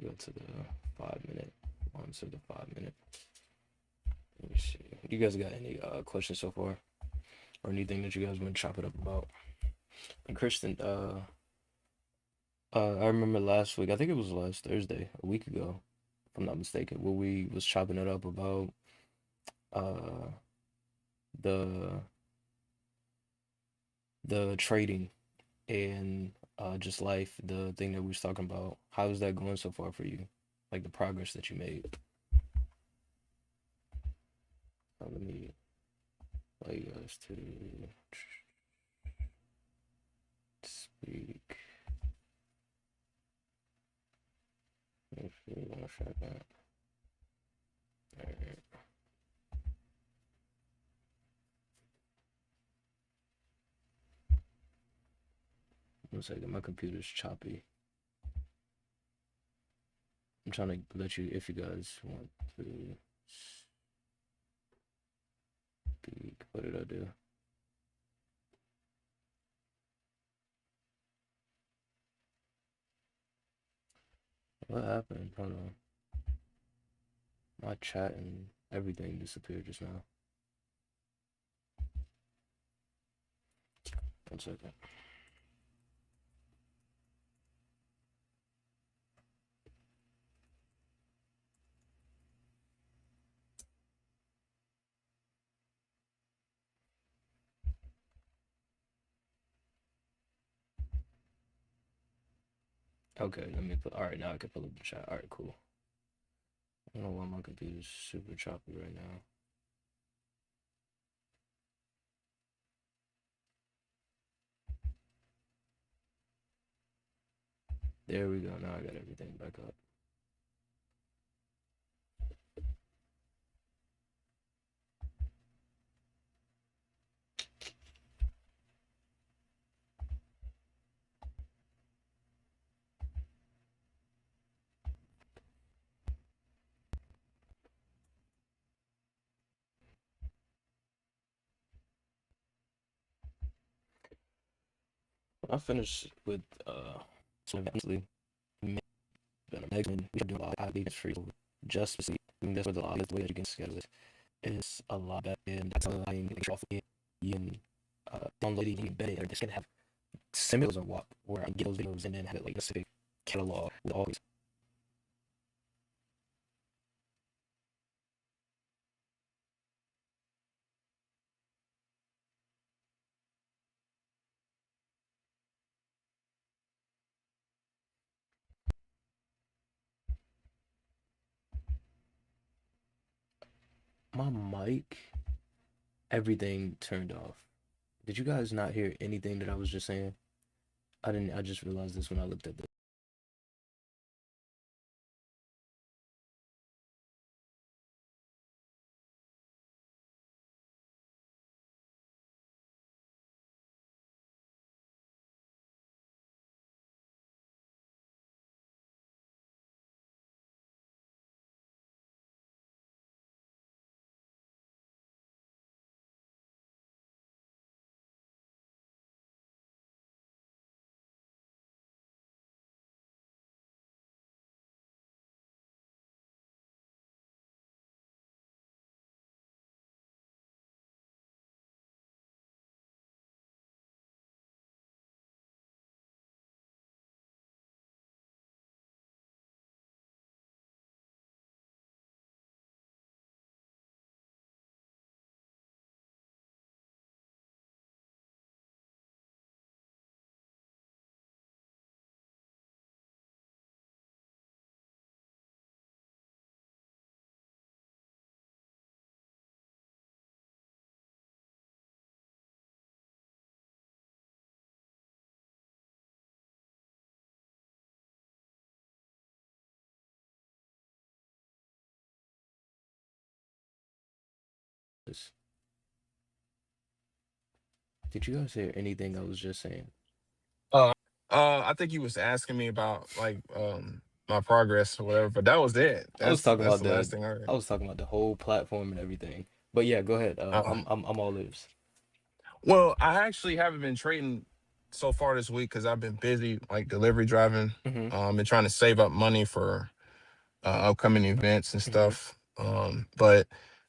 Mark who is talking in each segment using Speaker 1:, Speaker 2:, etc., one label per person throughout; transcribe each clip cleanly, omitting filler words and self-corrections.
Speaker 1: Go to the 5 minute. On to the 5 minute. Let me see. You guys got any questions so far, or anything that you guys want to chop it up about? And Kristen, I remember last week. I think it was last Thursday, a week ago, if I'm not mistaken, where we was chopping it up about uh the the trading and just life, the thing that we was talking about. How is that going so far for you? Like the progress that you made. Let me allow you guys to speak. If you want to share that. All right. 1 second, my computer's choppy. I'm trying to let you, if you guys want to speak. What did I do? What happened? Hold on. My chat and everything disappeared just now. 1 second. Okay, let me put. All right, now I can pull up the chat. All right, cool. I don't know why my computer's super choppy right now. There we go. Now I got everything back up. I finished with so eventually been a magazine. We are doing a lot of ideas for you just to see. I mean, that's where the lot of the way that you can schedule it is a lot better. And that's how I make sure you can download it and embed it, or just can have symbols or what where I get those videos and then have it like a specific catalog with all these. My mic, everything turned off. Did you guys not hear anything that I was just saying? I didn't. I just realized this when I looked at the. This. Did you guys hear anything I was just saying?
Speaker 2: Uh, I think he was asking me about like my progress or whatever, but that was it.
Speaker 1: I was talking
Speaker 2: That's
Speaker 1: about
Speaker 2: the last
Speaker 1: the.
Speaker 2: thing I
Speaker 1: I
Speaker 2: heard.
Speaker 1: was talking about the whole platform and everything. But yeah, go ahead.
Speaker 2: Uh,
Speaker 1: I'm all ears.
Speaker 2: well, I actually haven't been trading. so far this week because I've been busy like delivery driving.
Speaker 1: Mm-hmm.
Speaker 2: Been trying to save up money for upcoming events and
Speaker 1: Mm-hmm.
Speaker 2: stuff. But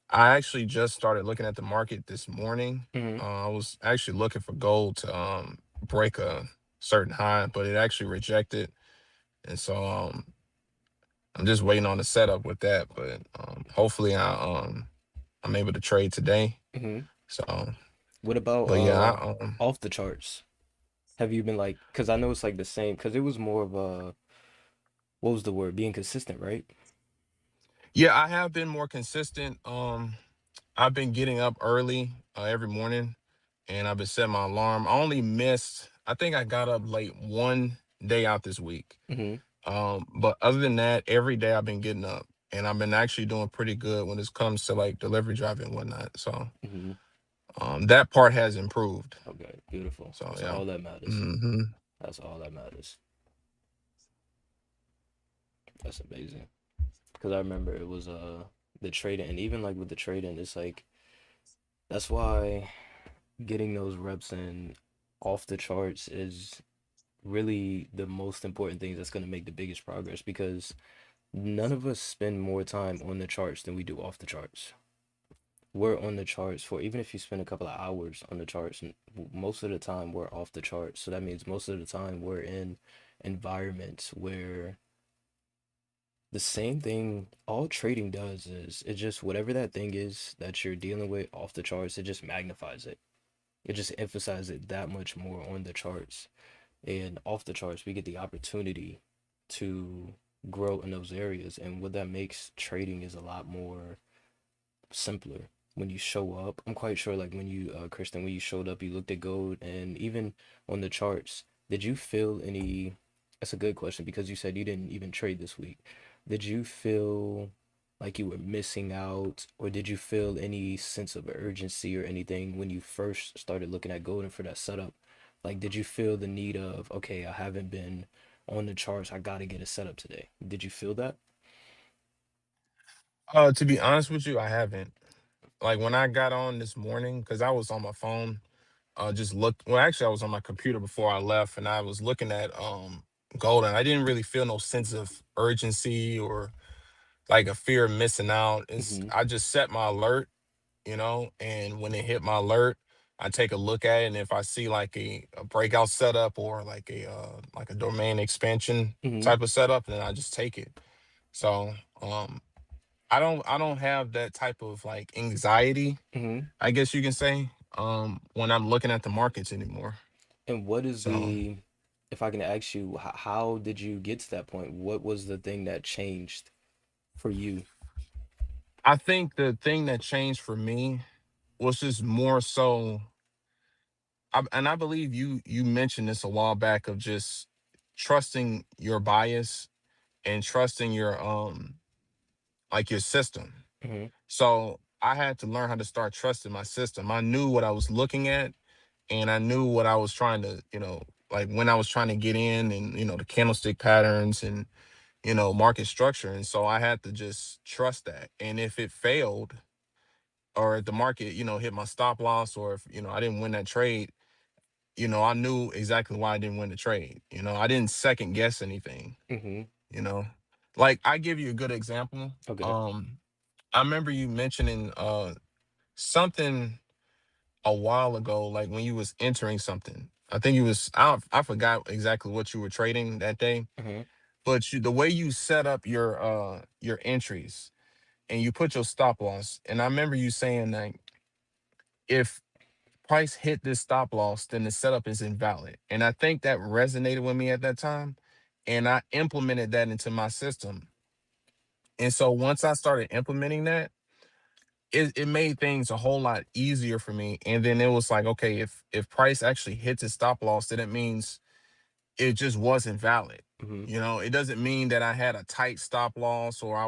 Speaker 2: I actually just started looking at the market this morning.
Speaker 1: Mm-hmm.
Speaker 2: I was actually looking for gold to break a certain high, but it actually rejected, and so I'm just waiting on the setup with that. But hopefully I'm able to trade today.
Speaker 1: Mm-hmm.
Speaker 2: So,
Speaker 1: What about
Speaker 2: but yeah,
Speaker 1: off the charts? Have you been like, because I know it's like the same, because it was more of a, what was the word? Being consistent, right?
Speaker 2: yeah, I have been more consistent. I've been getting up early every morning, and I've been setting my alarm. I only missed. I think I got up late one day out this week.
Speaker 1: Mm-hmm.
Speaker 2: But other than that, every day I've been getting up, and I've been actually doing pretty good when it comes to like delivery driving and whatnot. So
Speaker 1: Mm-hmm.
Speaker 2: that part has improved.
Speaker 1: Okay, beautiful.
Speaker 2: So
Speaker 1: That's
Speaker 2: yeah.
Speaker 1: all that matters.
Speaker 2: Hmm.
Speaker 1: That's all that matters. That's amazing. Because I remember it was the trading, and even like with the trading, it's like that's why getting those reps in off the charts is really the most important thing that's going to make the biggest progress because none of us spend more time on the charts than we do off the charts. We're on the charts for even if you spend a couple of hours on the charts, most of the time we're off the charts. So that means most of the time we're in environments where the same thing all trading does is it just whatever that thing is that you're dealing with off the charts, it just magnifies it. It just emphasizes it that much more on the charts. And off the charts, we get the opportunity to grow in those areas. And what that makes trading is a lot more simpler when you show up. I'm quite sure, like when you, Kristen, when you showed up, you looked at gold, and even on the charts, did you feel any? That's a good question because you said you didn't even trade this week. Did you feel like you were missing out, or did you feel any sense of urgency or anything when you first started looking at gold and for that setup? Like, did you feel the need of, okay, I haven't been on the charts, I gotta get a setup today? Did you feel that?
Speaker 2: To be honest with you, I haven't. Like when I got on this morning, because I was on my phone, just look. Well, actually, I was on my computer before I left, and I was looking at gold, and I didn't really feel no sense of urgency or like a fear of missing out. It's
Speaker 1: Mm-hmm.
Speaker 2: I just set my alert, and when it hit my alert, I take a look at it, and if I see like a breakout setup or like a domain expansion
Speaker 1: Mm-hmm.
Speaker 2: type of setup, then I just take it. So I don't have that type of like anxiety,
Speaker 1: Mm-hmm.
Speaker 2: I guess you can say, when I'm looking at the markets anymore.
Speaker 1: And what is
Speaker 2: So
Speaker 1: the, if I can ask you, how did you get to that point? What was the thing that changed for you?
Speaker 2: I think the thing that changed for me was just more so, and I believe you mentioned this a while back of just trusting your bias and trusting your like your system.
Speaker 1: Mm-hmm.
Speaker 2: So I had to learn how to start trusting my system. I knew what I was looking at, and I knew what I was trying to, like when I was trying to get in, and the candlestick patterns and market structure. And so I had to just trust that. And if it failed, or if the market hit my stop loss, or if I didn't win that trade, I knew exactly why I didn't win the trade. I didn't second guess anything.
Speaker 1: Mm-hmm.
Speaker 2: you know like I give you a good example.
Speaker 1: Okay.
Speaker 2: I remember you mentioning something a while ago, like when you was entering something. I think you was I forgot exactly what you were trading that day,
Speaker 1: Mm-hmm.
Speaker 2: but the way you set up your entries and you put your stop loss. And I remember you saying that if price hit this stop loss, then the setup is invalid. And I think that resonated with me at that time. And I implemented that into my system. And so once I started implementing that, it made things a whole lot easier for me. And then it was like, okay, if price actually hits its stop loss, then it means it just wasn't valid.
Speaker 1: Mm-hmm.
Speaker 2: It doesn't mean that I had a tight stop loss, or I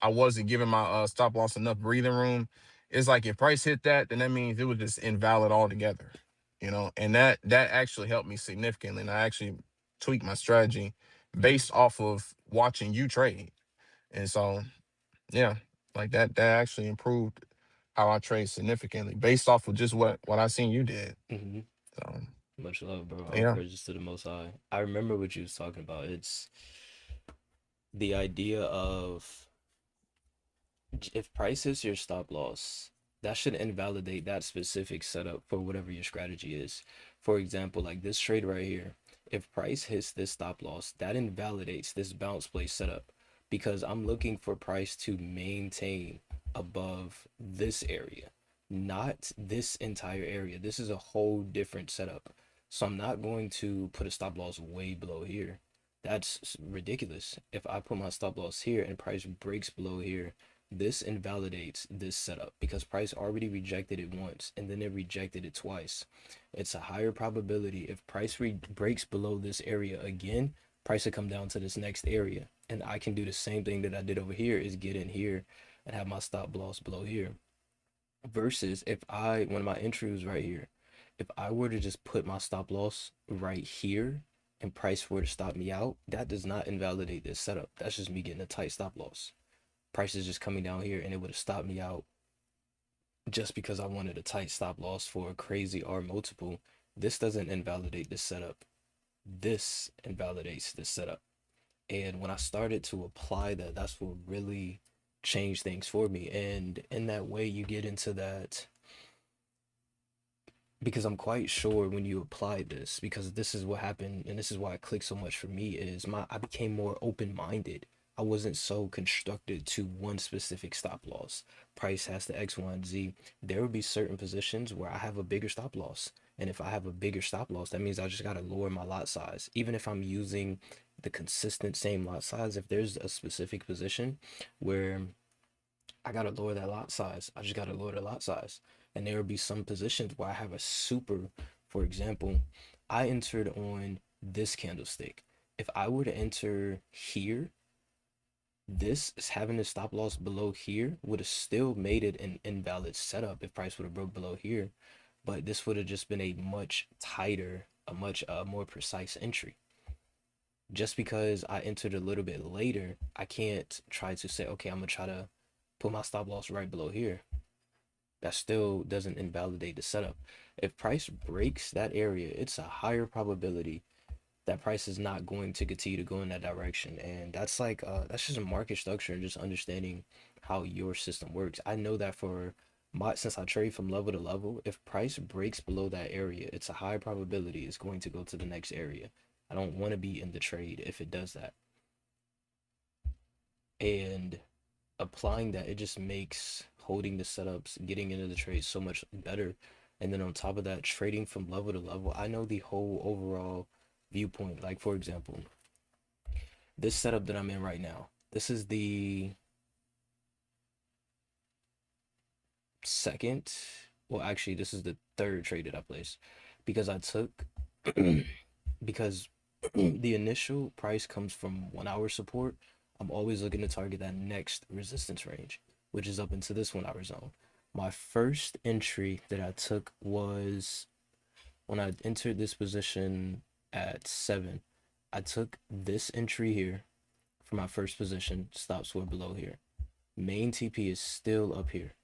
Speaker 2: wasn't giving my stop loss enough breathing room. It's like if price hit that, then that means it was just invalid altogether. And that actually helped me significantly. And I actually tweaked my strategy based off of watching you trade. And so yeah, like that actually improved how I trade significantly based off of just what I seen you did.
Speaker 1: Mm-hmm.
Speaker 2: So
Speaker 1: Much love, bro. All
Speaker 2: yeah.
Speaker 1: praises to the Most High. I remember what you was talking about. It's the idea of if price is your stop loss, that should invalidate that specific setup for whatever your strategy is. For example, like this trade right here, if price hits this stop loss, that invalidates this bounce play setup because I'm looking for price to maintain above this area, not this entire area. This is a whole different setup. So I'm not going to put a stop loss way below here. That's ridiculous. If I put my stop loss here and price breaks below here, this invalidates this setup because price already rejected it once and then it rejected it twice. It's a higher probability if price breaks below this area again, price will come down to this next area. And I can do the same thing that I did over here, is get in here and have my stop loss below here. Versus if one of my entry was right here, if I were to just put my stop loss right here and price were to stop me out, that does not invalidate this setup. That's just me getting a tight stop loss. Price is just coming down here and it would have stopped me out just because I wanted a tight stop loss for a crazy R multiple. This doesn't invalidate this setup. This invalidates this setup. And when I started to apply that, that's what really changed things for me. And in that way, you get into that, because I'm quite sure when you apply this, because this is what happened, and this is why it clicked so much for me, is I became more open-minded. I wasn't so constructed to one specific stop loss. Price has the X, Y, and Z. There will be certain positions where I have a bigger stop loss. And if I have a bigger stop loss, that means I just got to lower my lot size. Even if I'm using the consistent same lot size, if there's a specific position where I got to lower that lot size, I just got to lower the lot size. And there will be some positions where I have a super, for example, I entered on this candlestick. If I were to enter here, this is having a stop loss below here would have still made it an invalid setup if price would have broke below here, but this would have just been a much tighter, a much more precise entry. Just because I entered a little bit later, I can't try to say, okay, I'm gonna try to put my stop loss right below here. That still doesn't invalidate the setup. If price breaks that area, it's a higher probability that price is not going to continue to go in that direction. And that's like that's just a market structure and just understanding how your system works. I know that for since I trade from level to level, if price breaks below that area, it's a high probability it's going to go to the next area. I don't want to be in the trade if it does that. And applying that, it just makes holding the setups, getting into the trade so much better. And then on top of that, trading from level to level, I know the whole overall viewpoint. Like for example, this setup that I'm in right now, this is the second, well actually this is the third trade that I placed, because I took because the initial price comes from 1 hour support. I'm always looking to target that next resistance range, which is up into this 1 hour zone. My first entry that I took was when I entered this position at 7. I took this entry here for my first position. Stops were below here. Main TP is still up here.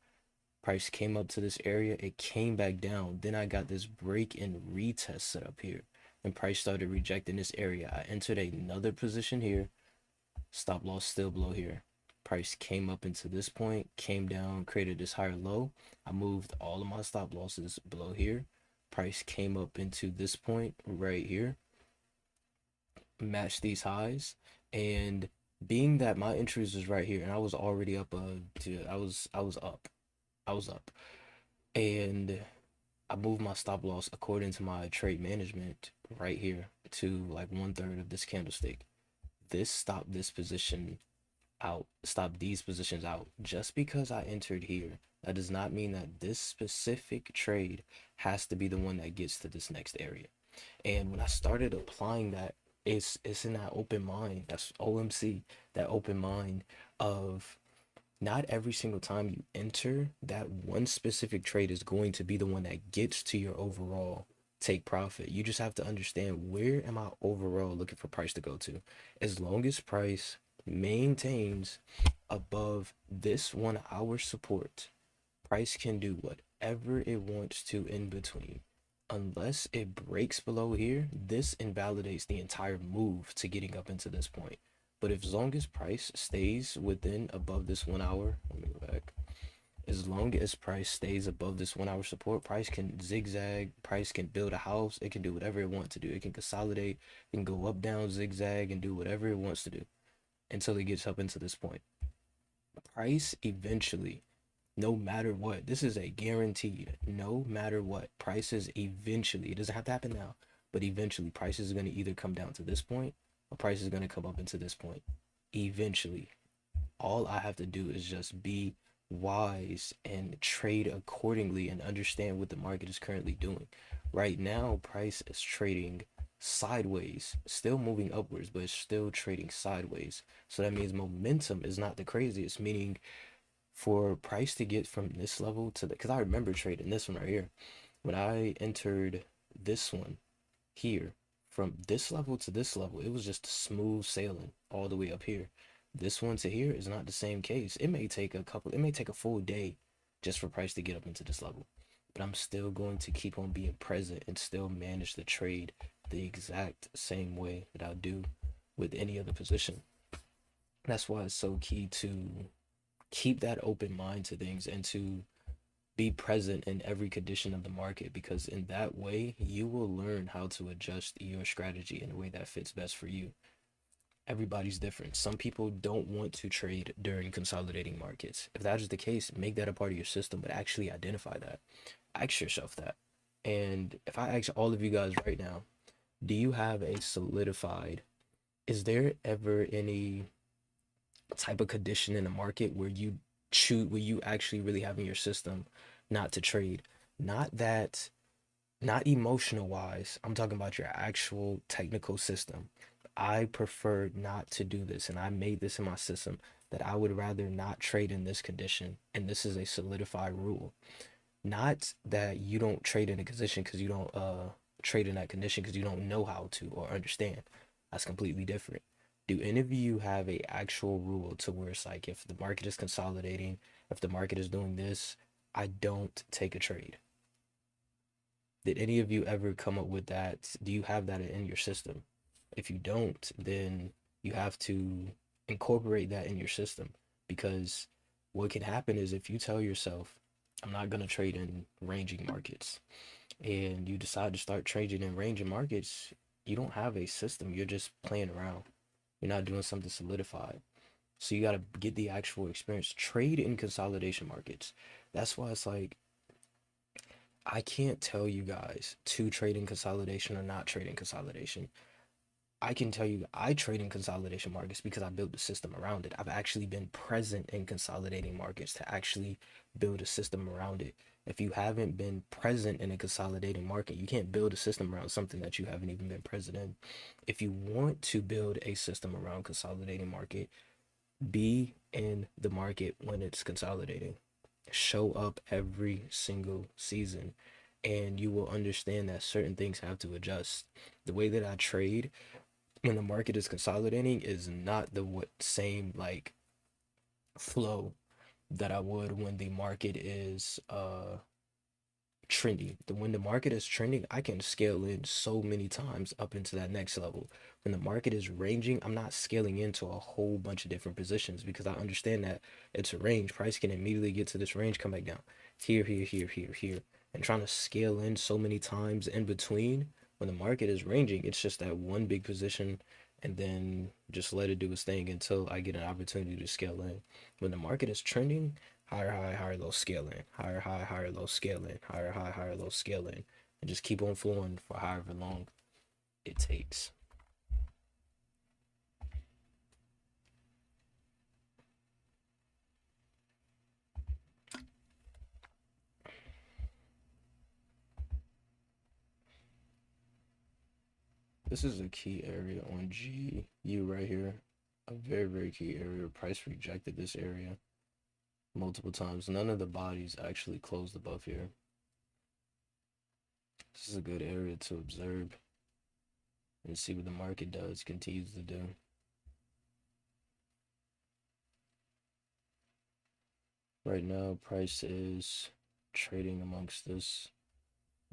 Speaker 1: Price came up to this area, it came back down. Then I got this break and retest set up here, and price started rejecting this area. I entered another position here. Stop loss still below here. Price came up into this point, came down, created this higher low. I moved all of my stop losses below here. Price came up into this point right here, matched these highs, and being that my entries was right here and I was already up, I was up, and I moved my stop loss according to my trade management right here to like 1/3 of this candlestick. This stopped this position out, stop these positions out. Just because I entered here, that does not mean that this specific trade has to be the one that gets to this next area. And when I started applying that, it's in that open mind. That's OMC, that open mind of not every single time you enter, that one specific trade is going to be the one that gets to your overall take profit. You just have to understand, where am I overall looking for price to go to? As long as price maintains above this 1 hour support, price can do whatever it wants to in between. unless it breaks below here, this invalidates the entire move to getting up into this point. But if as long as price stays within above this 1 hour, let me go back. As long as price stays above this 1 hour support, price can zigzag, price can build a house, it can do whatever it wants to do. It can consolidate, it can go up, down, zigzag, and do whatever it wants to do until it gets up into this point. Price eventually, no matter what, this is a guaranteed, no matter what, prices eventually, it doesn't have to happen now, but eventually prices are going to either come down to this point or price is going to come up into this point. Eventually, all I have to do is just be wise and trade accordingly and understand what the market is currently doing. Right now, price is trading sideways, still moving upwards, but it's still trading sideways. So that means momentum is not the craziest, meaning for price to get from this level to the, because I remember trading this one right here. When I entered this one here, from this level to this level, it was just smooth sailing all the way up here. This one to here is not the same case. It may take it may take a full day just for price to get up into this level. But I'm still going to keep on being present and still manage the trade the exact same way that I do with any other position. That's why it's so key to keep that open mind to things and to be present in every condition of the market, because in that way you will learn how to adjust your strategy in a way that fits best for you. Everybody's different. Some people don't want to trade during consolidating markets. If that is the case, make that a part of your system, but actually identify that. Ask yourself that. And if I ask all of you guys right now, do you have a solidified, is there ever any type of condition in the market where you choose, where you actually really have in your system not to trade? Not that, not emotional wise. I'm talking about your actual technical system. I prefer not to do this, and I made this in my system that I would rather not trade in this condition, and this is a solidified rule. Not that you don't trade in a condition because you don't trade in that condition because you don't know how to or understand. That's completely different. Do any of you have a actual rule to where it's like, if the market is consolidating, if the market is doing this, I don't take a trade? Did any of you ever come up with that? Do you have that in your system? If you don't, then you have to incorporate that in your system, because what can happen is if you tell yourself, I'm not going to trade in ranging markets, and you decide to start trading in ranging markets, you don't have a system. You're just playing around. You're not doing something solidified. So you got to get the actual experience. Trade in consolidation markets. That's why it's like, I can't tell you guys to trade in consolidation or not trade in consolidation. I can tell you I trade in consolidation markets because I built the system around it. I've actually been present in consolidating markets to actually build a system around it. If you haven't been present in a consolidating market, you can't build a system around something that you haven't even been present in. If you want to build a system around consolidating market, be in the market when it's consolidating. Show up every single season, and you will understand that certain things have to adjust. The way that I trade when the market is consolidating is not the what same like flow that I would when the market is trending. When the market is trending, I can scale in so many times up into that next level. When the market is ranging, I'm not scaling into a whole bunch of different positions because I understand that it's a range. Price can immediately get to this range, come back down. Here, here, here, here, here. And trying to scale in so many times in between when the market is ranging, it's just that one big position and then just let it do its thing until I get an opportunity to scale in. When the market is trending, higher high, higher low, scaling, higher high, higher low, scaling, higher high, higher low, scaling, and just keep on flowing for however long it takes. This is a key area on GU right here. A very, very key area. Price rejected this area multiple times. None of the bodies actually closed above here. This is a good area to observe and see what the market does, continues to do. Right now, price is trading amongst this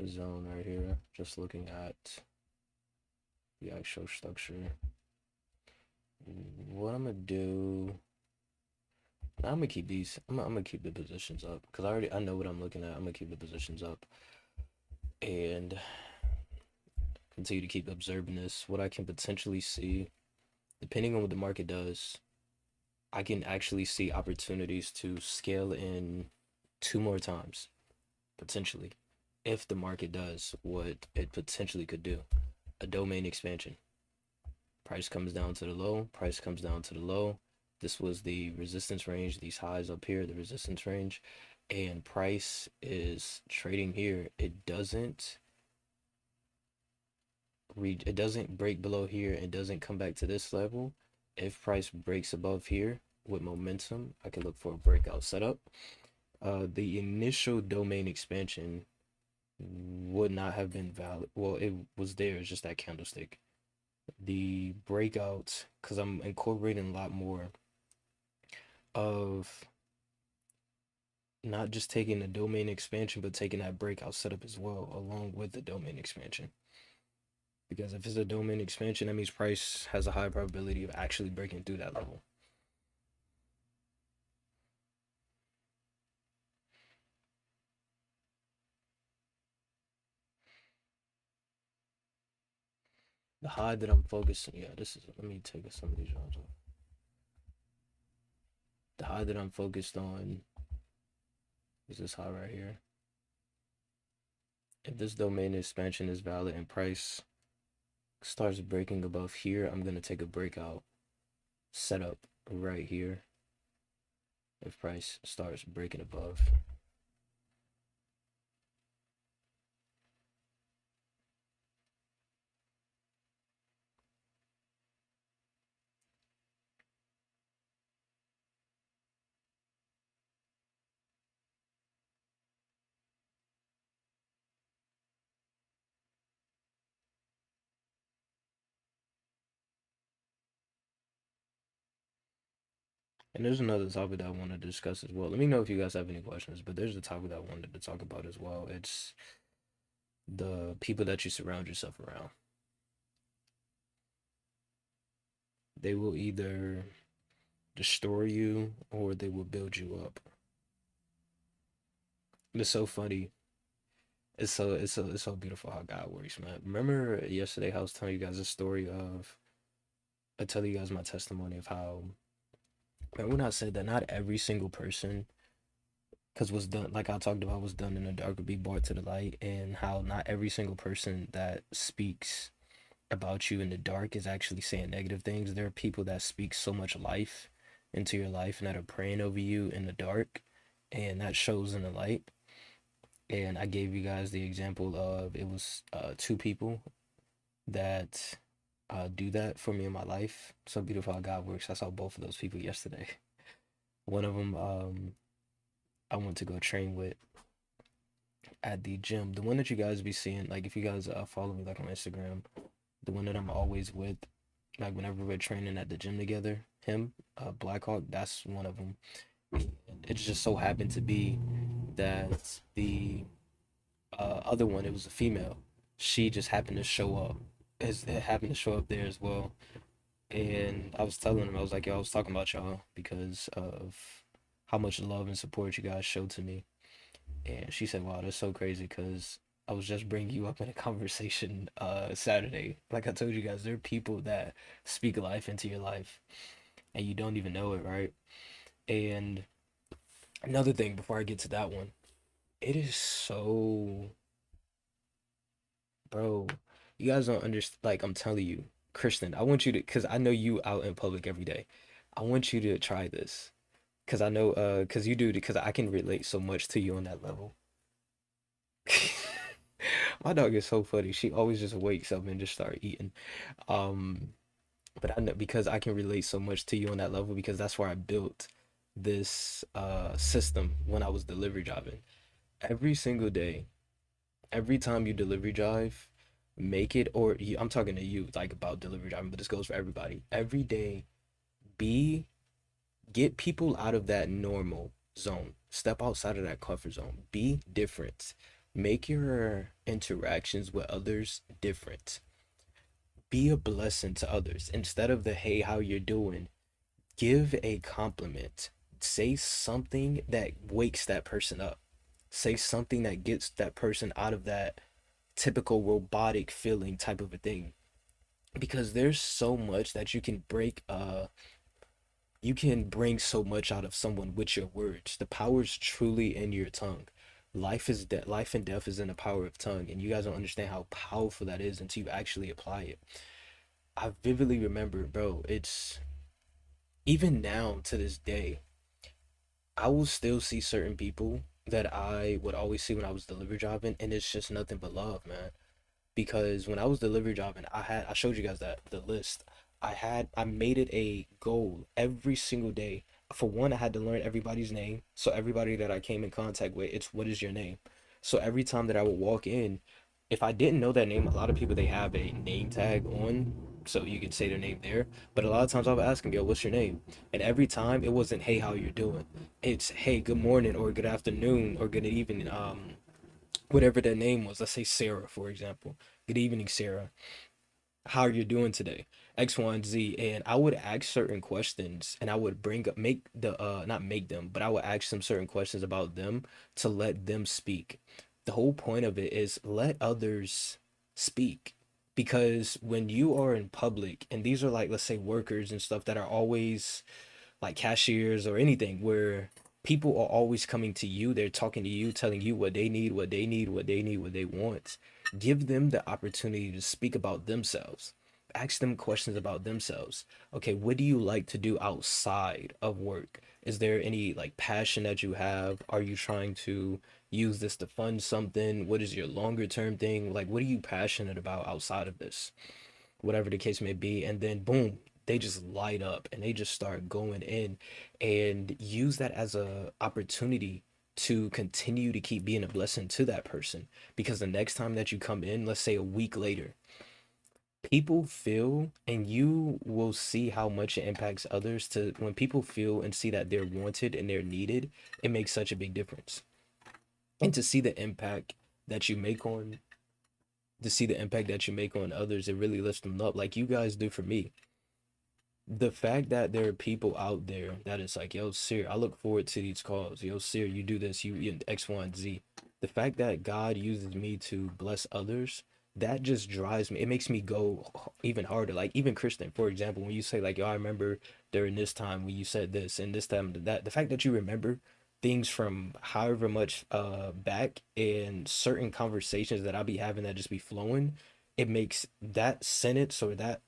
Speaker 1: zone right here. Just looking at the actual structure. What I'm gonna do? I'm gonna keep these. I'm gonna keep the positions up because I know what I'm looking at. I'm gonna keep the positions up and continue to keep observing this. What I can potentially see, depending on what the market does, I can actually see opportunities to scale in two more times potentially, if the market does what it potentially could do, a domain expansion. Price comes down to the low, price comes down to the low. This was the resistance range, these highs up here, the resistance range, and price is trading here. It doesn't break below here and doesn't come back to this level. If price breaks above here with momentum, I could look for a breakout setup. The initial domain expansion would not have been valid. Well, it was there, it's just that candlestick. The breakouts, because I'm incorporating a lot more of not just taking the domain expansion, but taking that breakout setup as well, along with the domain expansion. Because if it's a domain expansion, that means price has a high probability of actually breaking through that level. The high that I'm focusing, yeah, this is, let me take some of these ones off. The high that I'm focused on is this high right here. If this domain expansion is valid and price starts breaking above here, I'm going to take a breakout setup right here if price starts breaking above. And there's another topic that I want to discuss as well. Let me know if you guys have any questions, but there's a topic that I wanted to talk about as well. It's the people that you surround yourself around. They will either destroy you or they will build you up. It's so funny. It's so beautiful how God works, man. Remember yesterday how I was telling you guys a story of I tell you guys my testimony of how, man, when I said that not every single person, because what's done, like I talked about, was done in the dark will be brought to the light, and how not every single person that speaks about you in the dark is actually saying negative things. There are people that speak so much life into your life and that are praying over you in the dark, and that shows in the light. And I gave you guys the example of it was two people that do that for me in my life. So beautiful how God works. I saw both of those people yesterday. One of them I went to go train with at the gym. The one that you guys be seeing, like if you guys follow me like on Instagram, the one that I'm always with, like whenever we're training at the gym together, him, Blackhawk, that's one of them. It just so happened to be that the other one, it was a female. She just happened to show up. It happened to show up there as well. And I was telling him, I was like, yo, I was talking about y'all because of how much love and support you guys showed to me. And she said, wow, that's so crazy because I was just bringing you up in a conversation Saturday. Like I told you guys, there are people that speak life into your life and you don't even know it, right? And another thing before I get to that one, it is so, bro, you guys don't understand. Like I'm telling you, Kristen, I want you to, because I know you out in public every day. I want you to try this because I know, because you do, because I can relate so much to you on that level. My dog is so funny. She always just wakes up and just start eating. Um, but I know because I can relate so much to you on that level because that's where I built this system when I was delivery driving. Every single day, every time you delivery drive, make it or you, I'm talking to you like about delivery driving, but this goes for everybody. Every day, be get people out of that normal zone. Step outside of that comfort zone. Be different. Make your interactions with others different. Be a blessing to others. Instead of the hey, how you're doing, give a compliment. Say something that wakes that person up. Say something that gets that person out of that typical robotic feeling type of a thing. Because there's so much that you can bring so much out of someone with your words. The power is truly in your tongue. Life and death is in the power of tongue, and you guys don't understand how powerful that is until you actually apply it. I vividly remember, bro, it's even now to this day, I will still see certain people that I would always see when I was delivery driving, and it's just nothing but love, man. Because when I was delivery driving, I showed you guys that the list. I made it a goal every single day. For one, I had to learn everybody's name. So everybody that I came in contact with, it's what is your name? So every time that I would walk in, if I didn't know that name, a lot of people they have a name tag on, so you can say their name there. But a lot of times I would ask them, yo, what's your name? And every time it wasn't, hey, how you doing? It's hey, good morning or good afternoon or good evening. Whatever their name was. Let's say Sarah, for example. Good evening, Sarah. How are you doing today? X, Y, and Z. And I would ask certain questions and I would bring up, make the, not make them, but I would ask them certain questions about them to let them speak. The whole point of it is let others speak. Because when you are in public, and these are like, let's say, workers and stuff that are always like cashiers or anything where people are always coming to you, they're talking to you, telling you what they need, what they need, what they need, what they want. Give them the opportunity to speak about themselves. Ask them questions about themselves. Okay, what do you like to do outside of work? Is there any like passion that you have? Are you trying to use this to fund something? What is your longer term thing? Like, what are you passionate about outside of this? Whatever the case may be, and then boom, they just light up and they just start going in and use that as a opportunity to continue to keep being a blessing to that person, because the next time that you come in, let's say a week later, people feel and you will see how much it impacts others. To when people feel and see that they're wanted and they're needed, it makes such a big difference. And to see the impact that you make on others, it really lifts them up like you guys do for me. The fact that there are people out there that is like, yo, Sir, I look forward to these calls. Yo, Sir, you do this, you X, Y, and Z. The fact that God uses me to bless others, that just drives me. It makes me go even harder. Like even Kristen, for example, when you say like, yo, I remember during this time when you said this and this time that, the fact that you remember things from however much back and certain conversations that I'll be having that just be flowing, it makes that sentence or that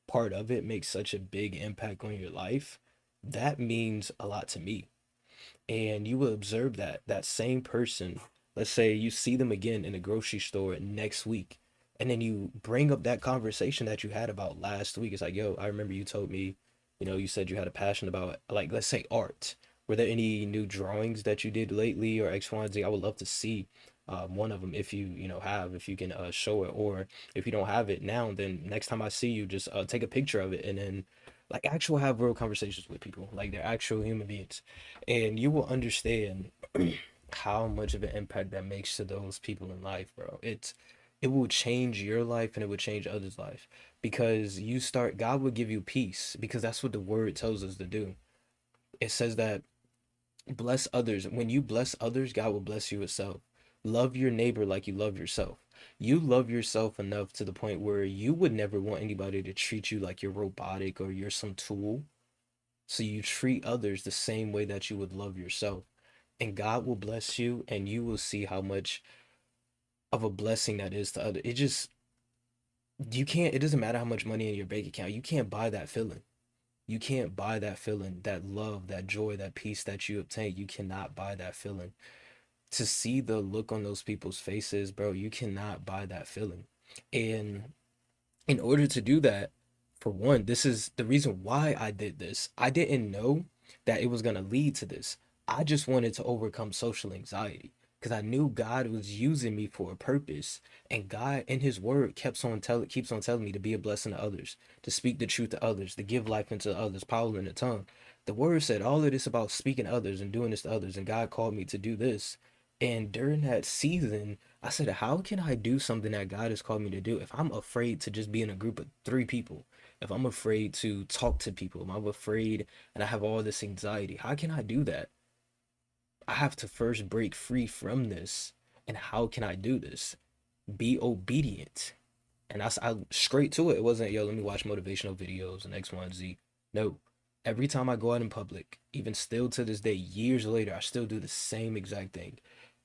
Speaker 1: part of it makes such a big impact on your life. That means a lot to me. And you will observe that same person, let's say you see them again in the grocery store next week, and then you bring up that conversation that you had about last week. It's like, yo, I remember you told me, you said you had a passion about, like, let's say art. Were there any new drawings that you did lately or X, Y, and Z? I would love to see one of them if if you can show it, or if you don't have it now, then next time I see you, just take a picture of it and then like actual have real conversations with people, like they're actual human beings, and you will understand how much of an impact that makes to those people in life, bro. It will change your life and it will change others' life, because God will give you peace, because that's what the word tells us to do. It says that bless others. When you bless others, God will bless you itself. Love your neighbor like you love yourself. You love yourself enough to the point where you would never want anybody to treat you like you're robotic or you're some tool. So you treat others the same way that you would love yourself. And God will bless you and you will see how much of a blessing that is to others. It doesn't matter how much money in your bank account. You can't buy that feeling. You can't buy that feeling, that love, that joy, that peace that you obtain. You cannot buy that feeling. To see the look on those people's faces, bro, you cannot buy that feeling. And in order to do that, for one, this is the reason why I did this. I didn't know that it was going to lead to this. I just wanted to overcome social anxiety because I knew God was using me for a purpose, and God in his word keeps on telling me to be a blessing to others, to speak the truth to others, to give life into others, power in the tongue. The word said all of this about speaking to others and doing this to others, and God called me to do this. And during that season, I said, how can I do something that God has called me to do if I'm afraid to just be in a group of three people? If I'm afraid to talk to people, if I'm afraid and I have all this anxiety, how can I do that? I have to first break free from this. And how can I do this? Be obedient. And I straight to it. It wasn't, yo, let me watch motivational videos and X, Y, and Z. No. Every time I go out in public, even still to this day, years later, I still do the same exact thing.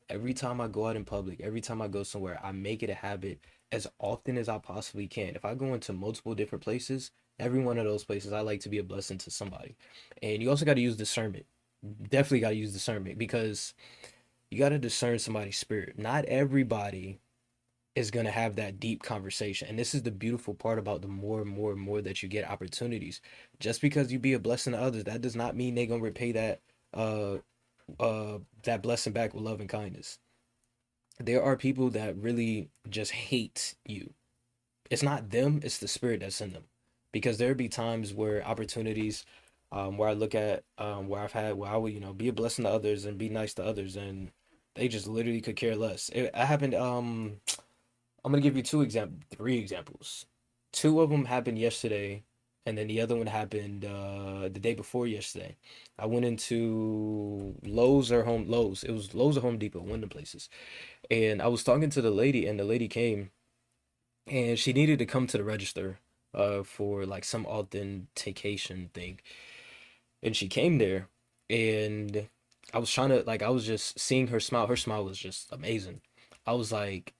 Speaker 1: Every time I go out in public, every time I go somewhere, I make it a habit as often as I possibly can. If I go into multiple different places, every one of those places, I like to be a blessing to somebody. And you also got to use discernment. Definitely got to use discernment because you got to discern somebody's spirit. Not everybody is going to have that deep conversation. And this is the beautiful part about the more and more and more that you get opportunities. Just because you be a blessing to others, that does not mean they're going to repay uh that blessing back with love and kindness. There are people that really just hate you. It's not them, it's the spirit that's in them. Because there'll be times where opportunities, where I look at, where I've had, where I would, be a blessing to others and be nice to others, and they just literally could care less. It happened. I'm gonna give you three examples. Two of them happened yesterday, and then the other one happened the day before yesterday. I went into Lowe's. It was Lowe's or Home Depot, one of the places. And I was talking to the lady, and the lady came, and she needed to come to the register, for like some authentication thing. And she came there, and I was just seeing her smile. Her smile was just amazing. I was like,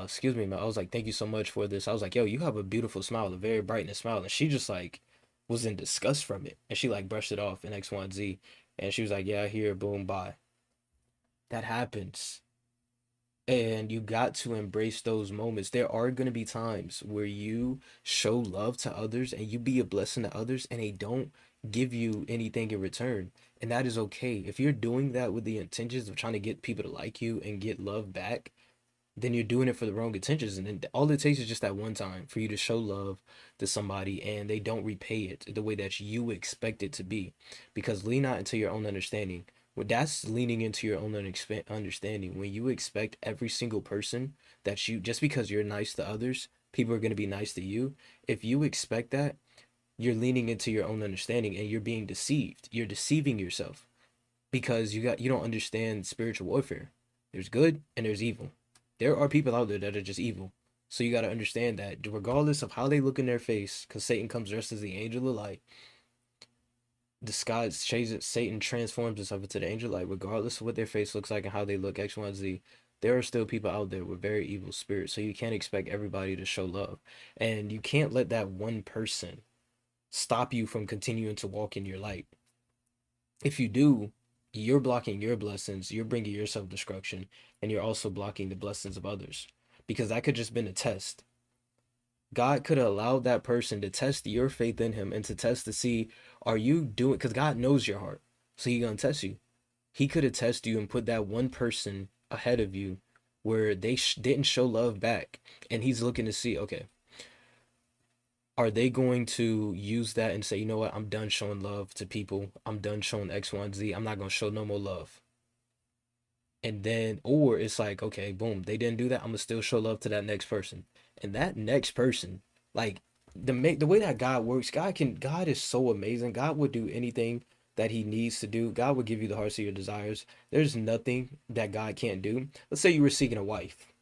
Speaker 1: excuse me, man. I was like, thank you so much for this. I was like, yo, you have a beautiful smile, a very brightness smile. And she just like was in disgust from it. And she like brushed it off in X, Y, and Z. And she was like, yeah, here, boom, bye. That happens. And you got to embrace those moments. There are going to be times where you show love to others and you be a blessing to others and they don't give you anything in return. And that is okay. If you're doing that with the intentions of trying to get people to like you and get love back, then you're doing it for the wrong intentions. And then all it takes is just that one time for you to show love to somebody and they don't repay it the way that you expect it to be. Because lean not into your own understanding. Well, that's leaning into your own understanding. When you expect every single person that you, just because you're nice to others, people are going to be nice to you. If you expect that, you're leaning into your own understanding and you're being deceived. You're deceiving yourself because you don't understand spiritual warfare. There's good and there's evil. There are people out there that are just evil. So you got to understand that regardless of how they look in their face, because Satan comes dressed as the angel of light, disguise changes, Satan transforms himself into the angel of light, regardless of what their face looks like and how they look, X, Y, and Z. There are still people out there with very evil spirits. So you can't expect everybody to show love. And you can't let that one person stop you from continuing to walk in your light. If you do, you're blocking your blessings, you're bringing your self destruction, and you're also blocking the blessings of others. Because that could just been a test. God could have allowed that person to test your faith in him and to test to see, are you doing, because God knows your heart. So he's going to test you. He could have tested you and put that one person ahead of you where they didn't show love back. And he's looking to see, okay, are they going to use that and say, you know what, I'm done showing love to people. I'm done showing X, Y, and Z. I'm not going to show no more love. And then, or it's like, okay, boom, they didn't do that. I'm going to still show love to that next person. And that next person, like the way that God works, God is so amazing. God would do anything that he needs to do. God would give you the hearts of your desires. There's nothing that God can't do. Let's say you were seeking a wife.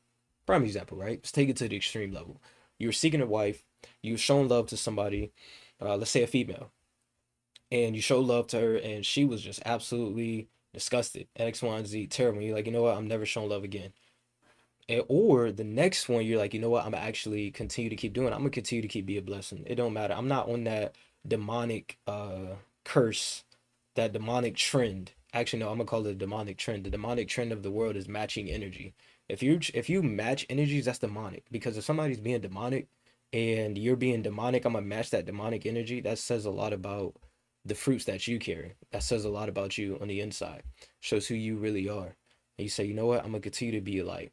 Speaker 1: Prime example, right? Let's take it to the extreme level. You were seeking a wife. You were showing love to somebody, let's say a female, and you show love to her, and she was just absolutely disgusted. X, Y, and Z, terrible. You're like, you know what? I'm never showing love again. Or the next one, you're like, you know what? I'm gonna actually continue to keep doing it. I'm gonna continue to keep be a blessing. It don't matter. I'm not on that demonic curse, that demonic trend. Actually, no, I'm gonna call it a demonic trend. The demonic trend of the world is matching energy. If you match energies, that's demonic. Because if somebody's being demonic and you're being demonic, I'm gonna match that demonic energy. That says a lot about the fruits that you carry. That says a lot about you on the inside. Shows who you really are. And you say, you know what? I'm gonna continue to be a light.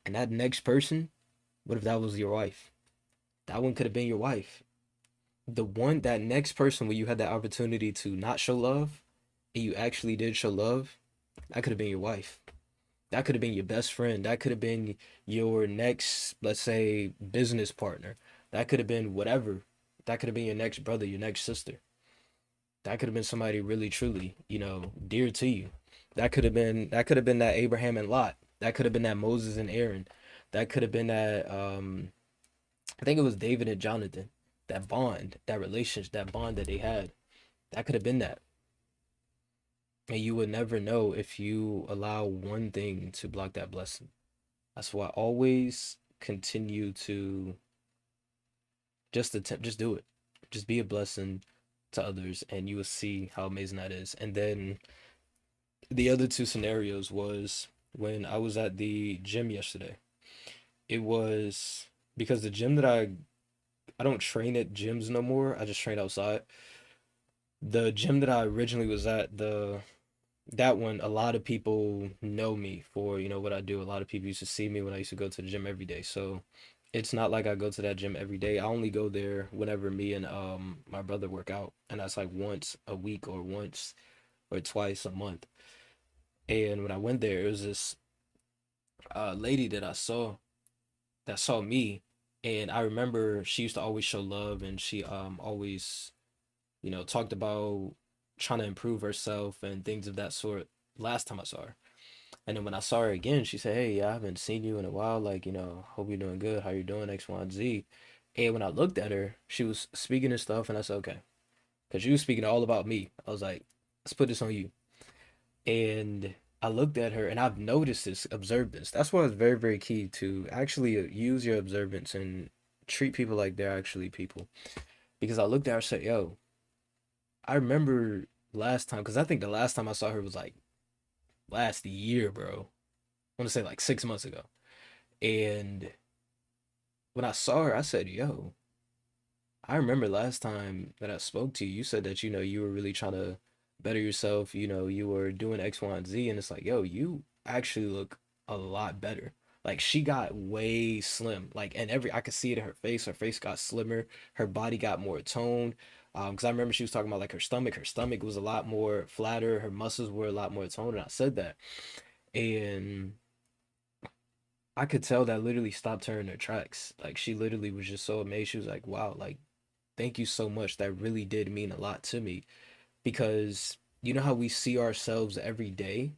Speaker 1: And that next person, what if that was your wife? That one could have been your wife. That next person where you had that opportunity to not show love, and you actually did show love, that could have been your wife. That could have been your best friend. That could have been your next, let's say, business partner. That could have been whatever. That could have been your next brother, your next sister. That could have been somebody really truly, dear to you. That could have been that Abraham and Lot. That could have been that Moses and Aaron. That could have been that I think it was David and Jonathan. That bond, that relationship, that bond that they had. That could have been that. And you would never know if you allow one thing to block that blessing. That's why I always continue to just attempt, just do it. Just be a blessing to others, and you will see how amazing that is. And then the other two scenarios was when I was at the gym yesterday. It was because the gym that I don't train at gyms no more. I just train outside. The gym that I originally was at, the that one, a lot of people know me for, what I do. A lot of people used to see me when I used to go to the gym every day. So it's not like I go to that gym every day. I only go there whenever me and my brother work out. And that's like once a week or once or twice a month. And when I went there, it was this lady that I saw that saw me. And I remember she used to always show love, and she always, talked about trying to improve herself and things of that sort last time I saw her. And then when I saw her again, she said, "Hey, yeah, I haven't seen you in a while. Like, hope you're doing good. How you doing? X, Y, and Z." And when I looked at her, she was speaking and stuff, and I said, "Okay," because she was speaking all about me. I was like, "Let's put this on you." And I looked at her, and I've noticed this, observed this. That's why it's very, very key to actually use your observance and treat people like they're actually people. Because I looked at her and said, "Yo, I remember last time," because I think the last time I saw her was like last year, bro. I want to say like 6 months ago. And when I saw her, I said, "Yo, I remember last time that I spoke to you, you said that, you were really trying to better yourself. You were doing X, Y, and Z." And it's like, yo, you actually look a lot better. Like she got way slim. Like, and I could see it in her face. Her face got slimmer. Her body got more toned. Because I remember she was talking about like her stomach. Her stomach was a lot more flatter. Her muscles were a lot more toned. And I said that. And I could tell that literally stopped her in her tracks. Like she literally was just so amazed. She was like, "Wow, like thank you so much. That really did mean a lot to me." Because you know how we see ourselves every day?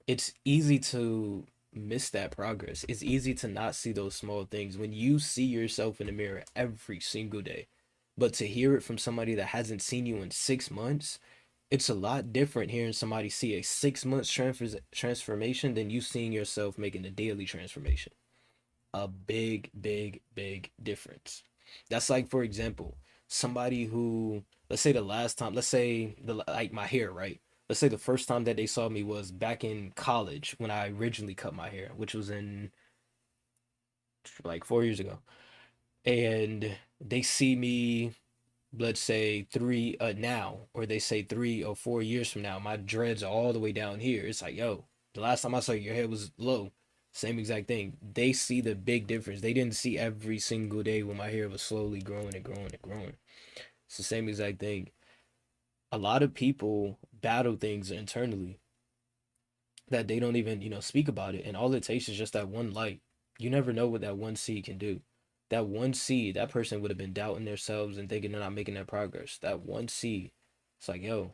Speaker 1: It's easy to miss that progress. It's easy to not see those small things when you see yourself in the mirror every single day. But to hear it from somebody that hasn't seen you in 6 months, it's a lot different hearing somebody see a 6 months transformation than you seeing yourself making a daily transformation. A big, big, big difference. That's like, for example, somebody who, let's say the last time, let's say like my hair, right? Let's say the first time that they saw me was back in college when I originally cut my hair, which was in like 4 years ago. And they see me, let's say three now, or they say 3 or 4 years from now, my dreads are all the way down here. It's like, yo, the last time I saw your hair was low. Same exact thing. They see the big difference. They didn't see every single day when my hair was slowly growing and growing and growing. It's the same exact thing. A lot of people battle things internally that they don't even, speak about it. And all it takes is just that one light. You never know what that one seed can do. That one seed, that person would have been doubting themselves and thinking they're not making that progress. That one seed, it's like, yo,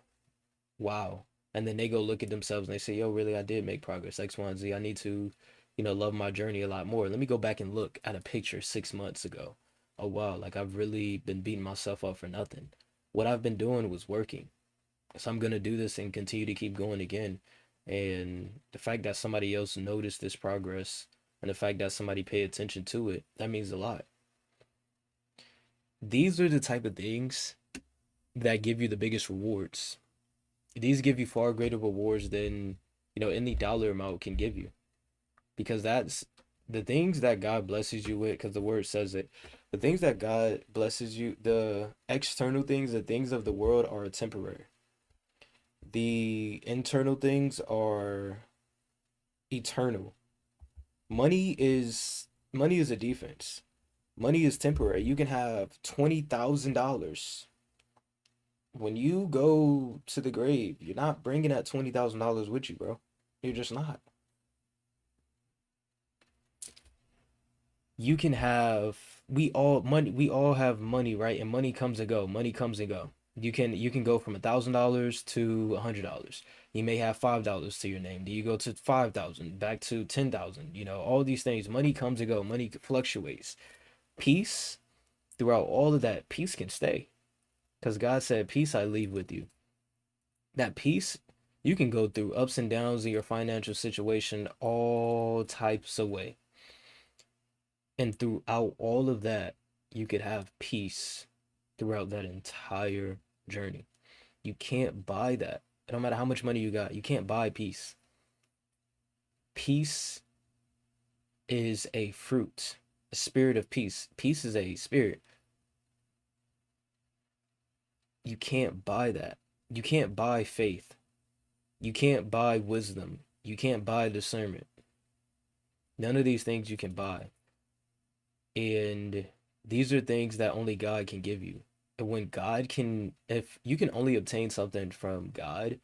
Speaker 1: wow. And then they go look at themselves and they say, yo, really, I did make progress. X, Y, and Z. I need to, love my journey a lot more. Let me go back and look at a picture 6 months ago. Oh, wow. Like I've really been beating myself up for nothing. What I've been doing was working. So I'm going to do this and continue to keep going again. And the fact that somebody else noticed this progress and the fact that somebody paid attention to it, that means a lot. These are the type of things that give you the biggest rewards. These give you far greater rewards than, any dollar amount can give you. Because that's the things that God blesses you with, because the word says it. The things that God blesses you, the external things, the things of the world are temporary. The internal things are eternal. Money is a defense. Money is temporary. You can have $20,000. When you go to the grave, you're not bringing that $20,000 with you, bro. You're just not. You can have we all have money, right? And money comes and go. Money comes and go. You can go from $1,000 to $100. You may have $5 to your name. Do you go to 5,000, back to 10,000? You know, all these things. Money comes and go. Money fluctuates. Peace, throughout all of that, peace can stay. Because God said, "Peace I leave with you." That peace, you can go through ups and downs in your financial situation all types of way. And throughout all of that, you could have peace throughout that entire journey. You can't buy that. No matter how much money you got, you can't buy peace. Peace is a fruit, a spirit of peace. Peace is a spirit. You can't buy that. You can't buy faith. You can't buy wisdom. You can't buy discernment. None of these things you can buy. And these are things that only God can give you. And when God can, if you can only obtain something from God,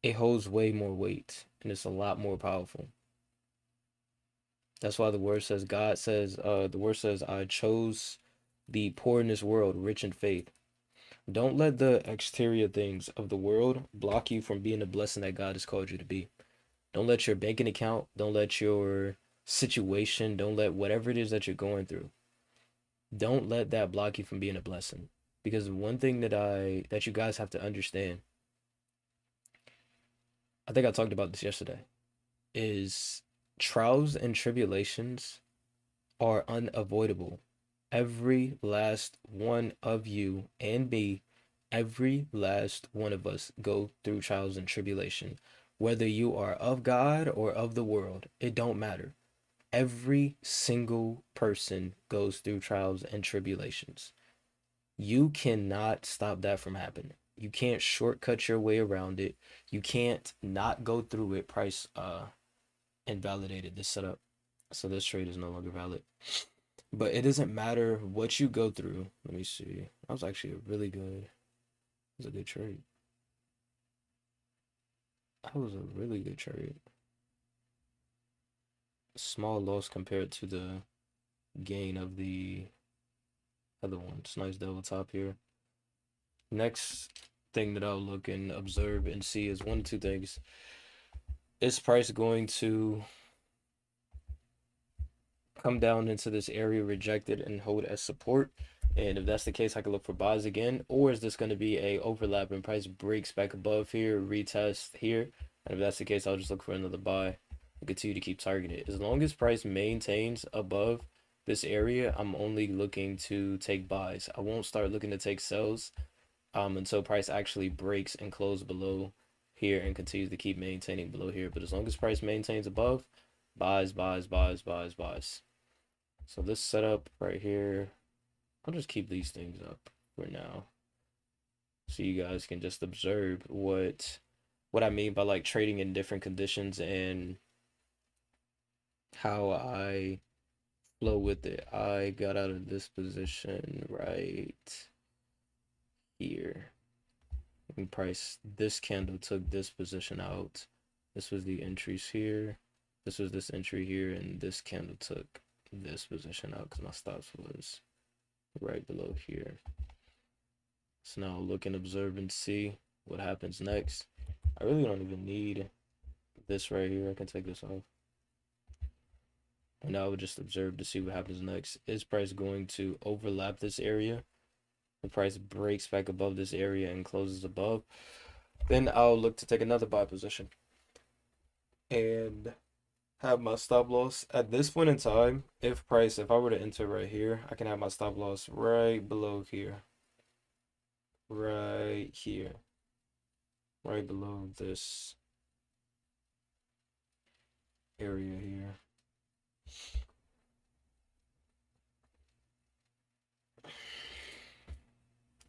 Speaker 1: it holds way more weight and it's a lot more powerful. That's why the word says, I chose the poor in this world, rich in faith. Don't let the exterior things of the world block you from being the blessing that God has called you to be. Don't let your banking account, don't let your situation, don't let whatever it is that you're going through, don't let that block you from being a blessing. Because one thing that you guys have to understand, I think I talked about this yesterday, is trials and tribulations are unavoidable. Every last one of you and me, every last one of us go through trials and tribulation. Whether you are of God or of the world, it don't matter. Every single person goes through trials and tribulations. You cannot stop that from happening. You can't shortcut your way around it. You can't not go through it. Price invalidated this setup. So this trade is no longer valid. But it doesn't matter what you go through. Let me see. That was actually a really good. It was a good trade. That was a really good trade. Small loss compared to the gain of the other one. It's nice double top here. Next thing that I'll look and observe and see is one of two things. Is price going to come down into this area rejected and hold as support? And if that's the case, I can look for buys again. Or is this going to be a overlap and price breaks back above here, retest here? And if that's the case, I'll just look for another buy and continue to keep targeting it. As long as price maintains above this area, I'm only looking to take buys. I won't start looking to take sells until price actually breaks and close below here and continues to keep maintaining below here. But as long as price maintains above, buys, buys, buys, buys, buys. So this setup right here, I'll just keep these things up for now, so you guys can just observe what I mean by like trading in different conditions and how I flow with it. I got out of this position right here. And price, this candle took this position out. This was the entries here. This was this entry here, and this candle took this position out because my stops was right below here. So now look and observe and see what happens next. I really don't even need this right here. I can take this off. And now I would just observe to see what happens next. Is price going to overlap this area? The price breaks back above this area and closes above. Then I'll look to take another buy position and have my stop loss at this point in time. If I were to enter right here, I can have my stop loss right below here, right here, right below this area here.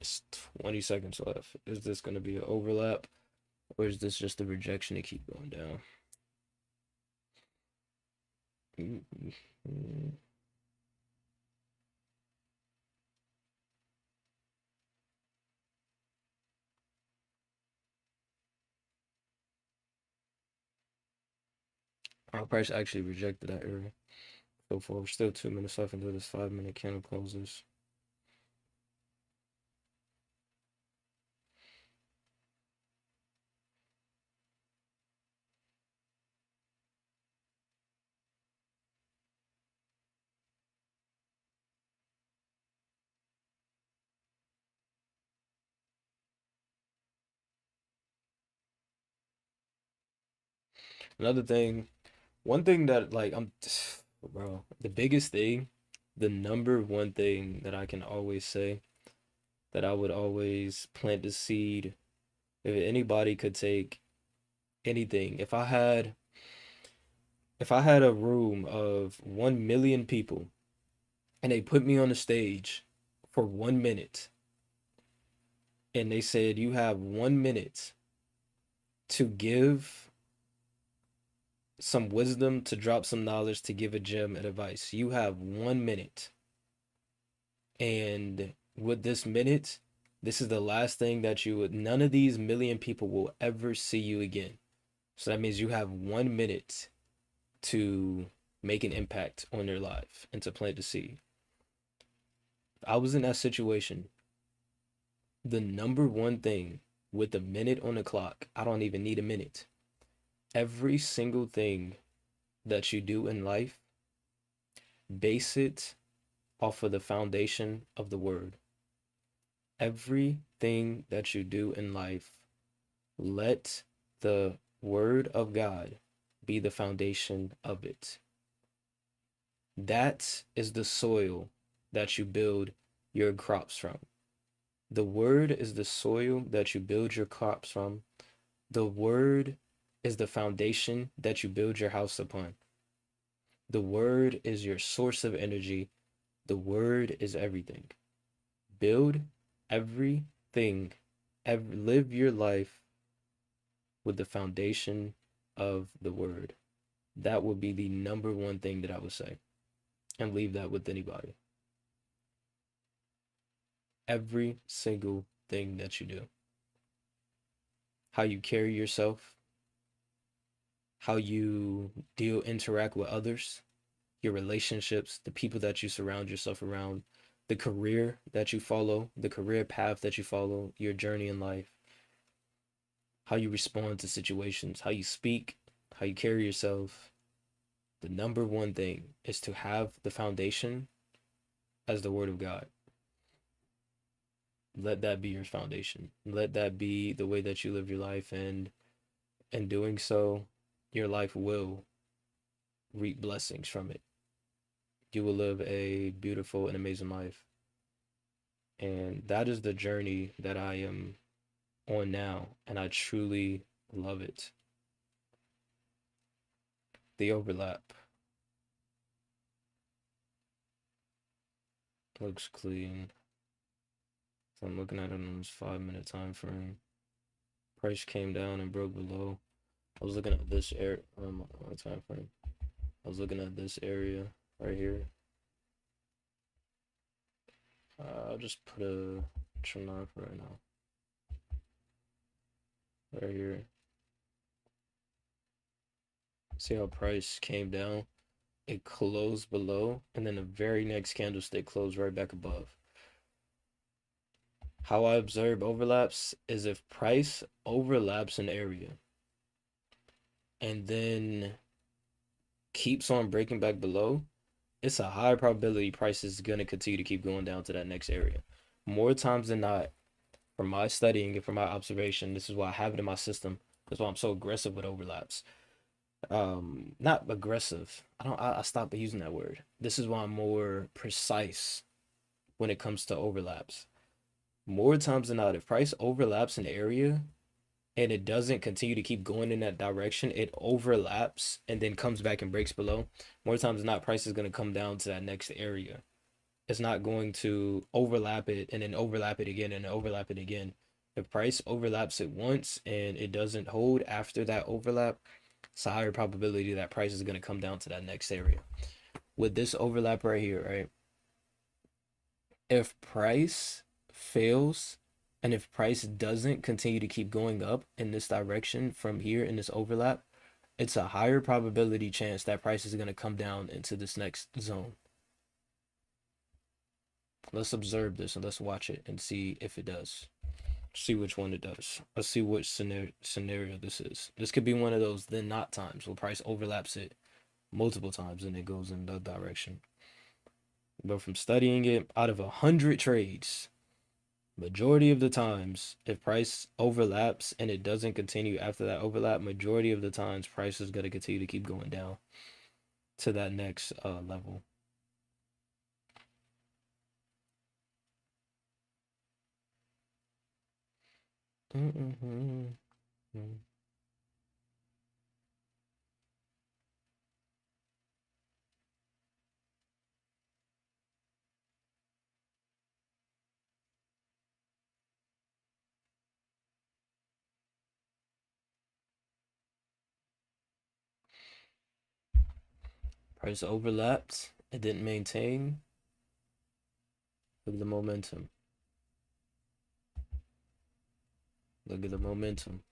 Speaker 1: It's 20 seconds left. Is this going to be an overlap, or is this just a rejection to keep going down? Our price actually rejected that area. So far, we're still 2 minutes left until this 5 minute candle closes. Another thing, one thing that like bro, the biggest thing, the number one thing that I can always say that I would always plant the seed if anybody could take anything. If I had a room of 1 million people and they put me on the stage for 1 minute and they said you have 1 minute to give some wisdom, to drop some knowledge, to give a gem and advice. You have 1 minute. And with this minute, this is the last thing that you would, none of these million people will ever see you again. So that means you have 1 minute to make an impact on their life and to plant the seed. If I was in that situation, the number one thing with a minute on the clock, I don't even need a minute. Every single thing that you do in life, base it off of the foundation of the word. Everything that you do in life, let the word of God be the foundation of it. That is the soil that you build your crops from. The word is the soil that you build your crops from. The word is the foundation that you build your house upon. The word is your source of energy. The word is everything. Build everything, live your life with the foundation of the word. That would be the number one thing that I would say, and leave that with anybody. Every single thing that you do, how you carry yourself, how you interact with others, your relationships, the people that you surround yourself around, the career that you follow, the career path that you follow, your journey in life, how you respond to situations, how you speak, how you carry yourself. The number one thing is to have the foundation as the word of God. Let that be your foundation. Let that be the way that you live your life, and in doing so, your life will reap blessings from it. You will live a beautiful and amazing life. And that is the journey that I am on now, and I truly love it. The overlap looks clean. So I'm looking at it on this 5 minute time frame. Price came down and broke below. I was looking at this area time frame. I was looking at this area right here. I'll just put a trim knife right now. Right here. See how price came down? It closed below, and then the very next candlestick closed right back above. How I observe overlaps is if price overlaps an area and then keeps on breaking back below, it's a high probability price is going to continue to keep going down to that next area. More times than not, from my studying and from my observation, this is why I have it in my system. That's why I'm so aggressive with overlaps. Not aggressive. I stopped using that word. This is why I'm more precise when it comes to overlaps. More times than not, if price overlaps an area and it doesn't continue to keep going in that direction, it overlaps and then comes back and breaks below. More times than not, price is going to come down to that next area. It's not going to overlap it and then overlap it again and overlap it again. If price overlaps it once and it doesn't hold after that overlap, it's a higher probability that price is going to come down to that next area. With this overlap right here, right? If price fails and if price doesn't continue to keep going up in this direction from here in this overlap, it's a higher probability chance that price is going to come down into this next zone. Let's observe this and let's watch it and see if it does. See which one it does. Let's see which scenario this is. This could be one of those then not times where price overlaps it multiple times and it goes in the direction. But from studying it, out of 100 trades, majority of the times, if price overlaps and it doesn't continue after that overlap, majority of the times price is going to continue to keep going down to that next level. Mm-hmm. Price overlapped. It didn't maintain. Look at the momentum. Look at the momentum.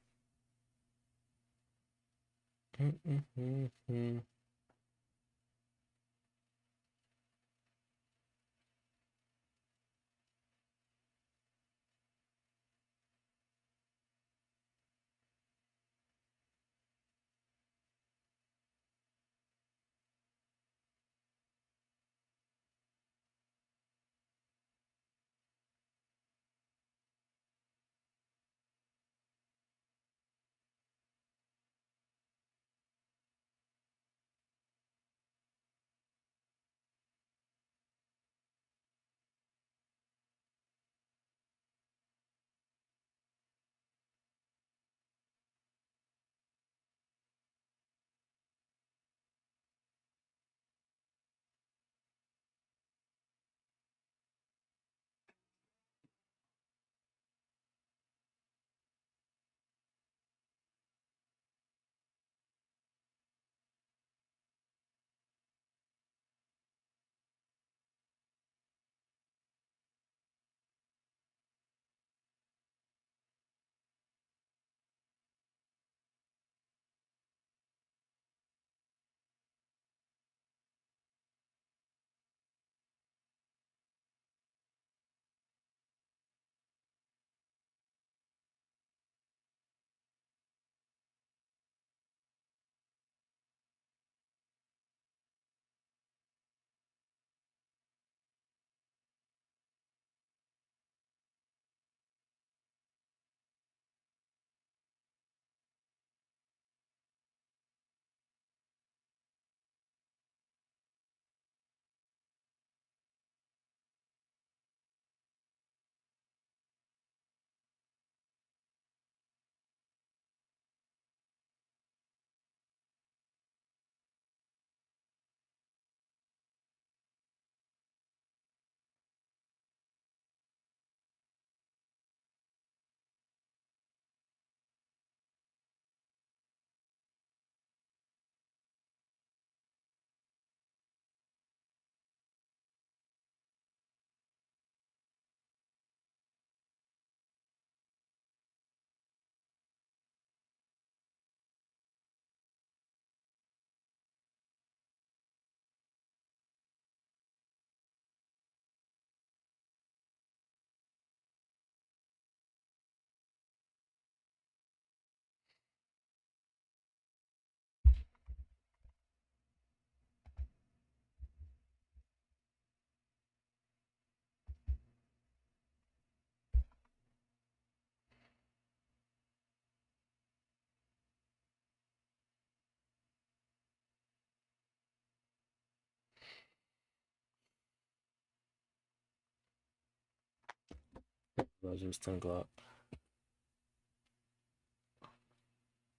Speaker 1: It was 10 o'clock.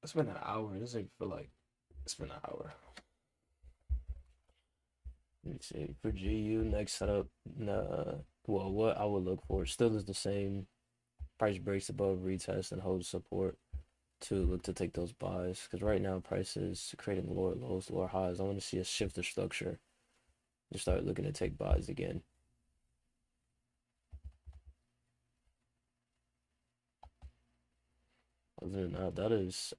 Speaker 1: It's been an hour. It doesn't feel like it's been an hour. Let me see. For GU, next setup, well, what I would look for still is the same. Price breaks above retest and holds support to look to take those buys. Because right now, price is creating lower lows, lower highs. I want to see a shift of structure and start looking to take buys again. Other than that, that is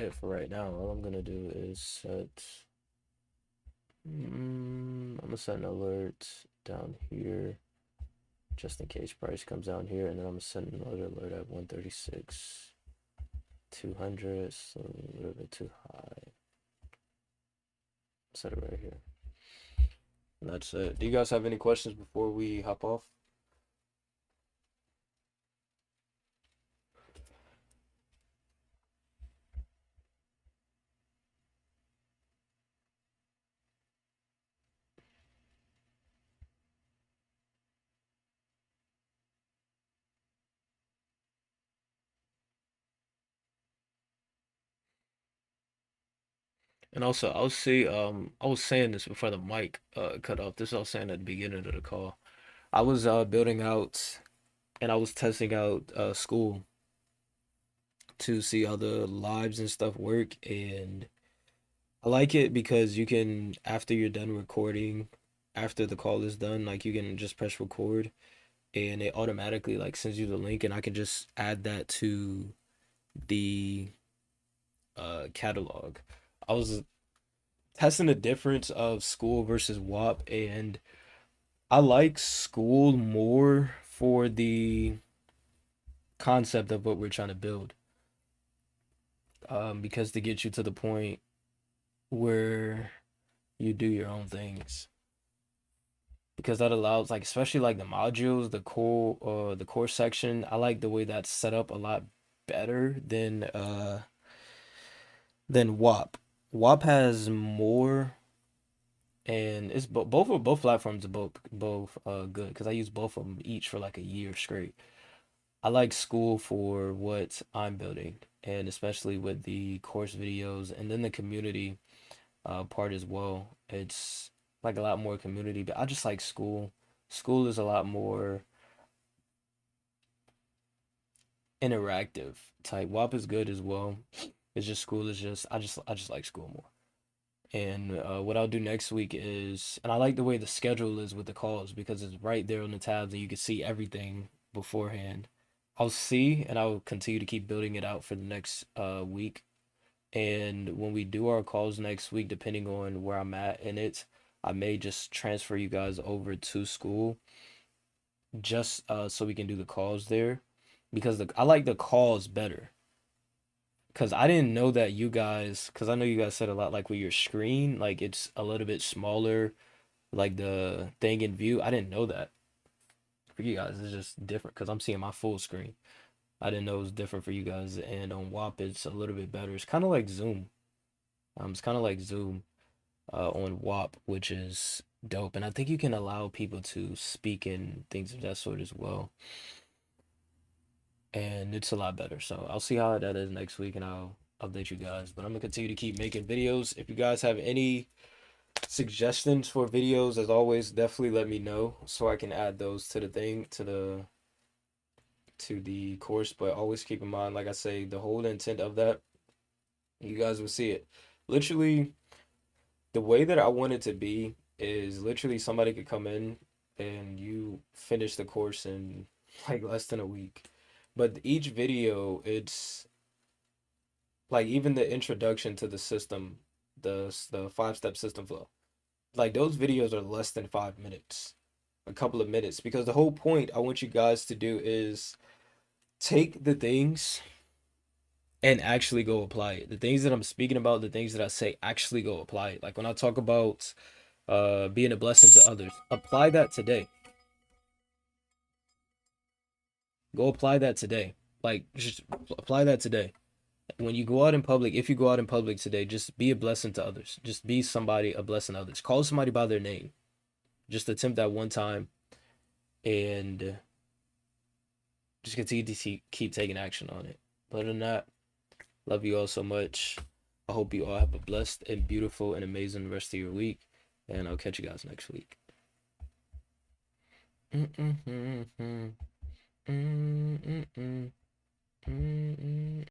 Speaker 1: it for right now. All I'm gonna do is set. I'm gonna set an alert down here just in case price comes down here, and then I'm gonna set another alert at 136, 200. So a little bit too high. Set it right here. And that's it. Do you guys have any questions before we hop off? And also, I was saying this before the mic cut off. This I was saying at the beginning of the call. I was building out and I was testing out school to see how the lives and stuff work, and I like it because you can, after you're done recording, after the call is done, like you can just press record and it automatically like sends you the link, and I can just add that to the catalog. I was testing the difference of school versus WAP, and I like school more for the concept of what we're trying to build. Because to get you to the point where you do your own things. Because that allows, like, especially like the modules, the core section, I like the way that's set up a lot better than WAP. WAP has more, and it's both platforms are both good because I use both of them each for like a year straight. I like school for what I'm building, and especially with the course videos and then the community part as well. It's like a lot more community, but I just like school. School is a lot more interactive type. WAP is good as well. It's just school is just I just like school more. And what I'll do next week is, and I like the way the schedule is with the calls because it's right there on the tabs and you can see everything beforehand. I'll see and I'll continue to keep building it out for the next week. And when we do our calls next week, depending on where I'm at in it, I may just transfer you guys over to school just so we can do the calls there because I like the calls better. Because I didn't know that you guys, because I know you guys said a lot like with your screen, like it's a little bit smaller, like the thing in view. I didn't know that. For you guys, it's just different because I'm seeing my full screen. I didn't know it was different for you guys. And on WAP, it's a little bit better. It's kind of like Zoom. It's kind of like Zoom on WAP, which is dope. And I think you can allow people to speak and things of that sort as well. And it's a lot better. So I'll see how that is next week and I'll update you guys. But I'm gonna continue to keep making videos. If you guys have any suggestions for videos, as always, definitely let me know so I can add those to the thing to the course. But always keep in mind, like I say, the whole intent of that, you guys will see it. Literally, the way that I want it to be is literally somebody could come in and you finish the course in like less than a week. But each video, it's like even the introduction to the system, the 5-step system flow. Like those videos are less than 5 minutes, a couple of minutes, because the whole point I want you guys to do is take the things and actually go apply it. The things that I'm speaking about, the things that I say, actually go apply it. Like when I talk about being a blessing to others, apply that today. Go apply that today. Like just apply that today. When you go out in public, if you go out in public today, just be a blessing to others. Just be somebody a blessing to others. Call somebody by their name. Just attempt that one time and just continue to keep taking action on it. But other than that, love you all so much. I hope you all have a blessed and beautiful and amazing rest of your week. And I'll catch you guys next week. Mm-mm-mm-mm. Mm-mm-mm. Mm-mm.